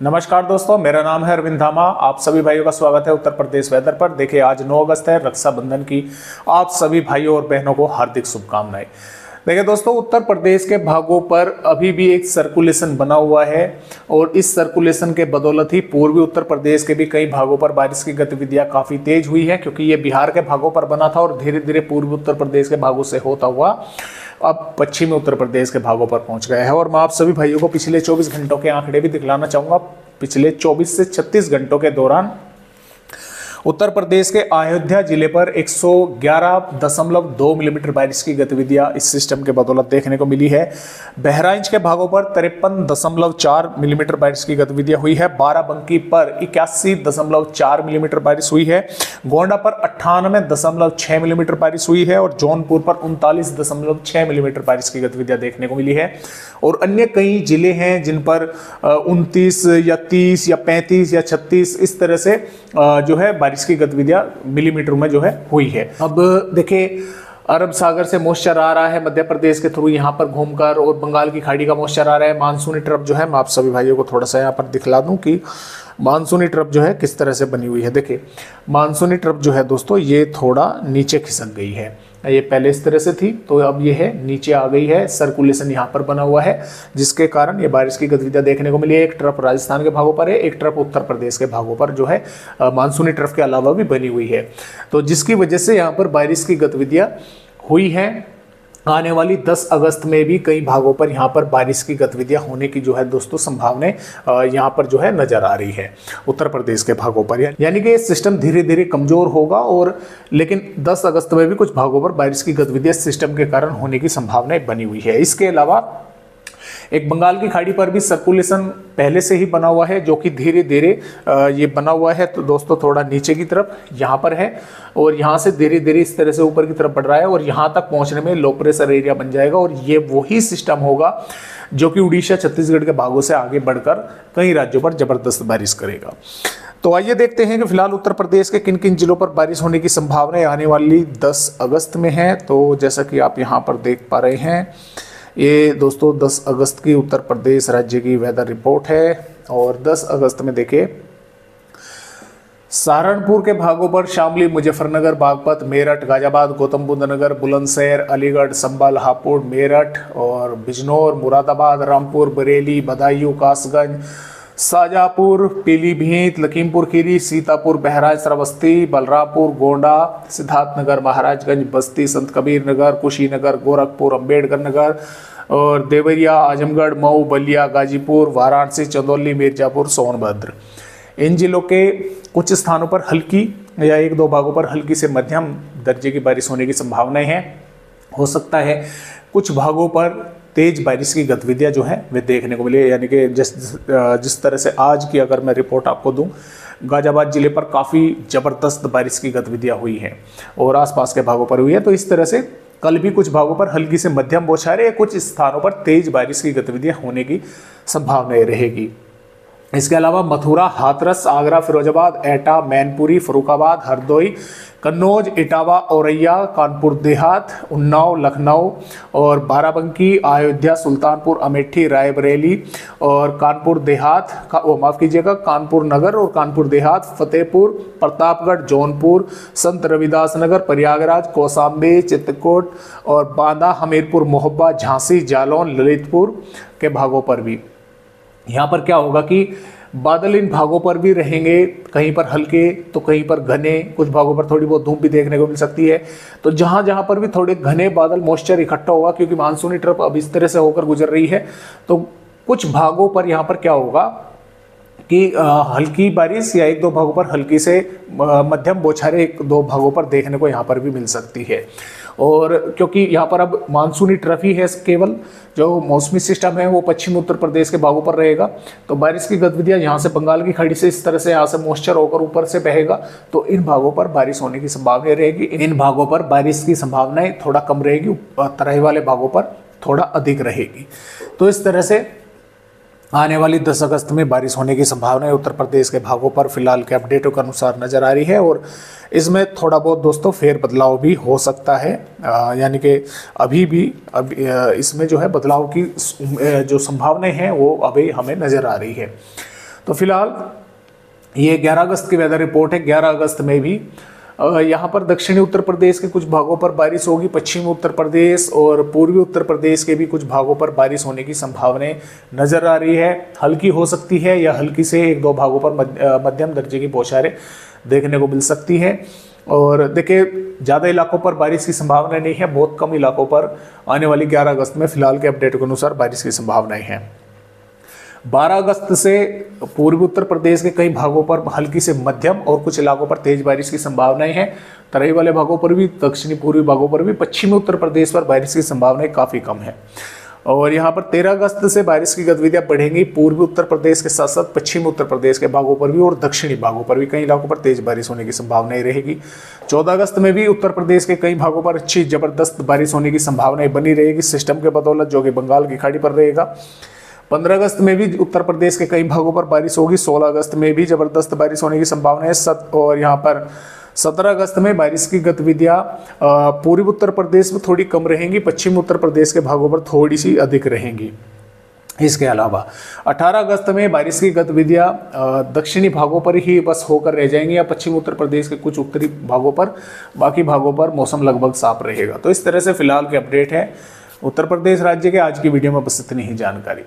नमस्कार दोस्तों, मेरा नाम है अरविंद धामा। आप सभी भाइयों का स्वागत है उत्तर प्रदेश वेदर पर। देखिए, आज 9 अगस्त है, रक्षाबंधन की आप सभी भाइयों और बहनों को हार्दिक शुभकामनाएं। देखिए दोस्तों, उत्तर प्रदेश के भागों पर अभी भी एक सर्कुलेशन बना हुआ है और इस सर्कुलेशन के बदौलत ही पूर्वी उत्तर प्रदेश के भी कई भागों पर बारिश की गतिविधियां काफ़ी तेज हुई है, क्योंकि ये बिहार के भागों पर बना था और धीरे धीरे पूर्वी उत्तर प्रदेश के भागों से होता हुआ अब पश्चिमी उत्तर प्रदेश के भागों पर पहुंच गया है। और मैं आप सभी भाइयों को पिछले 24 घंटों के आंकड़े भी दिखलाना चाहूँगा। पिछले 24 से 36 घंटों के दौरान उत्तर प्रदेश के अयोध्या जिले पर 111.2 मिलीमीटर बारिश की गतिविधियां इस सिस्टम के बदौलत देखने को मिली है। बहराइच के भागों पर 53.4 मिलीमीटर बारिश की गतिविधियां हुई है। बाराबंकी पर 81.4 मिलीमीटर बारिश हुई है। गोंडा पर 98.6 मिलीमीटर बारिश हुई है और जौनपुर पर 39.6 मिलीमीटर बारिश की गतिविधियां देखने को मिली है। और अन्य कई जिले हैं जिन पर 29 या 30 या 35 या 36 इस तरह से जो है बारिश की गतिविधियां मिलीमीटर में जो है हुई है। अब देखिए, अरब सागर से मॉइस्चर आ रहा है मध्य प्रदेश के थ्रू यहाँ पर घूमकर, और बंगाल की खाड़ी का मॉइस्चर आ रहा है। मानसूनी ट्रफ जो है, मैं आप सभी भाइयों को थोड़ा सा यहाँ पर दिखला दूं कि मानसूनी ट्रफ जो है किस तरह से बनी हुई है। देखिए, मानसूनी ट्रफ जो है दोस्तों, ये थोड़ा नीचे खिसक गई है। ये पहले इस तरह से थी, तो अब ये है नीचे आ गई है। सर्कुलेशन यहाँ पर बना हुआ है, जिसके कारण ये बारिश की गतिविधियां देखने को मिली है। एक ट्रफ राजस्थान के भागों पर है, एक ट्रफ उत्तर प्रदेश के भागों पर जो है मानसूनी ट्रफ के अलावा भी बनी हुई है, तो जिसकी वजह से यहाँ पर बारिश की गतिविधियां हुई हैं। आने वाली 10 अगस्त में भी कई भागों पर यहाँ पर बारिश की गतिविधियां होने की जो है दोस्तों संभावनाएं यहाँ पर जो है नजर आ रही है उत्तर प्रदेश के भागों पर। यानी कि ये सिस्टम धीरे धीरे कमजोर होगा, और लेकिन 10 अगस्त में भी कुछ भागों पर बारिश की गतिविधियां सिस्टम के कारण होने की संभावनाएं बनी हुई है। इसके अलावा एक बंगाल की खाड़ी पर भी सर्कुलेशन पहले से ही बना हुआ है, जो कि धीरे धीरे ये बना हुआ है तो दोस्तों थोड़ा नीचे की तरफ यहाँ पर है, और यहाँ से धीरे धीरे इस तरह से ऊपर की तरफ बढ़ रहा है और यहाँ तक पहुँचने में लो प्रेशर एरिया बन जाएगा। और ये वही सिस्टम होगा जो कि उड़ीसा छत्तीसगढ़ के भागों से आगे बढ़कर कई राज्यों पर जबरदस्त बारिश करेगा। तो आइए देखते हैं कि फिलहाल उत्तर प्रदेश के किन किन जिलों पर बारिश होने की संभावनाएं आने वाली 10 अगस्त में है। तो जैसा कि आप यहाँ पर देख पा रहे हैं, ये दोस्तों 10 अगस्त की उत्तर प्रदेश राज्य की वेदर रिपोर्ट है। और 10 अगस्त में देखिए, सहारनपुर के भागों पर शामली, मुजफ्फरनगर, बागपत, मेरठ, गाजियाबाद, गौतम बुद्ध नगर, बुलंदशहर, अलीगढ़, संभल, हापुड़, मेरठ और बिजनौर, मुरादाबाद, रामपुर, बरेली, बदायूं, कासगंज, शाजापुर, पीलीभीत, लखीमपुर खीरी, सीतापुर, बहराइच, श्रावस्ती, बलरामपुर, गोंडा, सिद्धार्थनगर, महाराजगंज, बस्ती, संत कबीर नगर, कुशीनगर, गोरखपुर, अंबेडकर नगर और देवरिया, आजमगढ़, मऊ, बलिया, गाजीपुर, वाराणसी, चंदौली, मिर्जापुर, सोनभद्र। इन जिलों के कुछ स्थानों पर हल्की या 1-2 भागों पर हल्की से मध्यम दर्जे की बारिश होने की संभावनाएं हैं। हो सकता है कुछ भागों पर तेज बारिश की गतिविधियां जो है वे देखने को मिले। यानी कि जिस तरह से आज की अगर मैं रिपोर्ट आपको दूं, गाजियाबाद जिले पर काफ़ी ज़बरदस्त बारिश की गतिविधियां हुई हैं और आसपास के भागों पर हुई है। तो इस तरह से कल भी कुछ भागों पर हल्की से मध्यम बौछारें, कुछ स्थानों पर तेज बारिश की गतिविधियां होने की संभावनाएं रहेगी। इसके अलावा मथुरा, हाथरस, आगरा, फिरोजाबाद, एटा, मैनपुरी, फरुखाबाद, हरदोई, कन्नौज, इटावा, औरैया, कानपुर देहात, उन्नाव, लखनऊ और बाराबंकी, अयोध्या, सुल्तानपुर, अमेठी, रायबरेली और कानपुर देहात माफ़ कीजिएगा, कानपुर नगर और कानपुर देहात, फतेहपुर, प्रतापगढ़, जौनपुर, संत रविदास नगर, प्रयागराज, कौशाम्बी, चित्रकूट और बांदा, हमीरपुर, मोहब्बा, झांसी, जालौन, ललितपुर के भागों पर भी यहाँ पर क्या होगा कि बादल इन भागों पर भी रहेंगे, कहीं पर हल्के तो कहीं पर घने, कुछ भागों पर थोड़ी बहुत धूप भी देखने को मिल सकती है। तो जहाँ जहाँ पर भी थोड़े घने बादल मॉइस्चर इकट्ठा होगा, क्योंकि मानसूनी ट्रफ अब इस तरह से होकर गुजर रही है, तो कुछ भागों पर यहाँ पर क्या होगा कि हल्की बारिश या 1-2 भागों पर हल्की से मध्यम बौछारें 1-2 भागों पर देखने को यहाँ पर भी मिल सकती है। और क्योंकि यहाँ पर अब मानसूनी ट्रफ ही है, केवल जो मौसमी सिस्टम है वो पश्चिमी उत्तर प्रदेश के भागों पर रहेगा, तो बारिश की गतिविधियाँ यहाँ से बंगाल की खाड़ी से इस तरह से यहाँ से मॉइस्चर होकर ऊपर से बहेगा, तो इन भागों पर बारिश होने की संभावना रहेगी। इन भागों पर बारिश की संभावनाएं थोड़ा कम रहेगी, तराई वाले भागों पर थोड़ा अधिक रहेगी। तो इस तरह से आने वाली 10 अगस्त में बारिश होने की संभावना है उत्तर प्रदेश के भागों पर फिलहाल के अपडेटों के अनुसार नज़र आ रही है। और इसमें थोड़ा बहुत दोस्तों फेर बदलाव भी हो सकता है, यानी कि अभी भी इसमें जो है बदलाव की जो संभावनाएं हैं वो अभी हमें नज़र आ रही है। तो फिलहाल ये 11 अगस्त की वेदर रिपोर्ट है। 11 अगस्त में भी यहाँ पर दक्षिणी उत्तर प्रदेश के कुछ भागों पर बारिश होगी, पश्चिमी उत्तर प्रदेश और पूर्वी उत्तर प्रदेश के भी कुछ भागों पर बारिश होने की संभावनाएं नजर आ रही है। हल्की हो सकती है या हल्की से 1-2 भागों पर मध्यम दर्जे की बौछारें देखने को मिल सकती है। और देखिए ज़्यादा इलाकों पर बारिश की संभावना नहीं है, बहुत कम इलाकों पर आने वाली 11 अगस्त में फिलहाल के अपडेट के अनुसार बारिश की संभावनाएं हैं। 12 अगस्त से पूर्वी उत्तर प्रदेश के कई भागों पर हल्की से मध्यम और कुछ इलाकों पर तेज बारिश की संभावनाएं हैं। तराई वाले भागों पर भी, दक्षिणी पूर्वी भागों पर भी, पश्चिमी उत्तर प्रदेश पर बारिश की संभावनाएं काफ़ी कम है। और यहाँ पर 13 अगस्त से बारिश की गतिविधियां बढ़ेंगी पूर्वी उत्तर प्रदेश के साथ साथ पश्चिमी उत्तर प्रदेश के भागों पर भी और दक्षिणी भागों पर भी कई इलाकों पर तेज बारिश होने की संभावनाएं रहेगी। 14 अगस्त में भी उत्तर प्रदेश के कई भागों पर अच्छी जबरदस्त बारिश होने की संभावनाएं बनी रहेगी सिस्टम के बदौलत, जो कि बंगाल की खाड़ी पर रहेगा। 15 अगस्त में भी उत्तर प्रदेश के कई भागों पर बारिश होगी। 16 अगस्त में भी जबरदस्त बारिश होने की संभावना है। और यहाँ पर 17 अगस्त में बारिश की गतिविधियां पूर्वी उत्तर प्रदेश में थोड़ी कम रहेंगी, पश्चिमी उत्तर प्रदेश के भागों पर थोड़ी सी अधिक रहेंगी। इसके अलावा 18 अगस्त में बारिश की गतिविधियां दक्षिणी भागों पर ही बस होकर रह जाएंगी या पश्चिमी उत्तर प्रदेश के कुछ उत्तरी भागों पर, बाकी भागों पर मौसम लगभग साफ रहेगा। तो इस तरह से फिलहाल के अपडेट है उत्तर प्रदेश राज्य के। आज की वीडियो में बस इतनी ही जानकारी।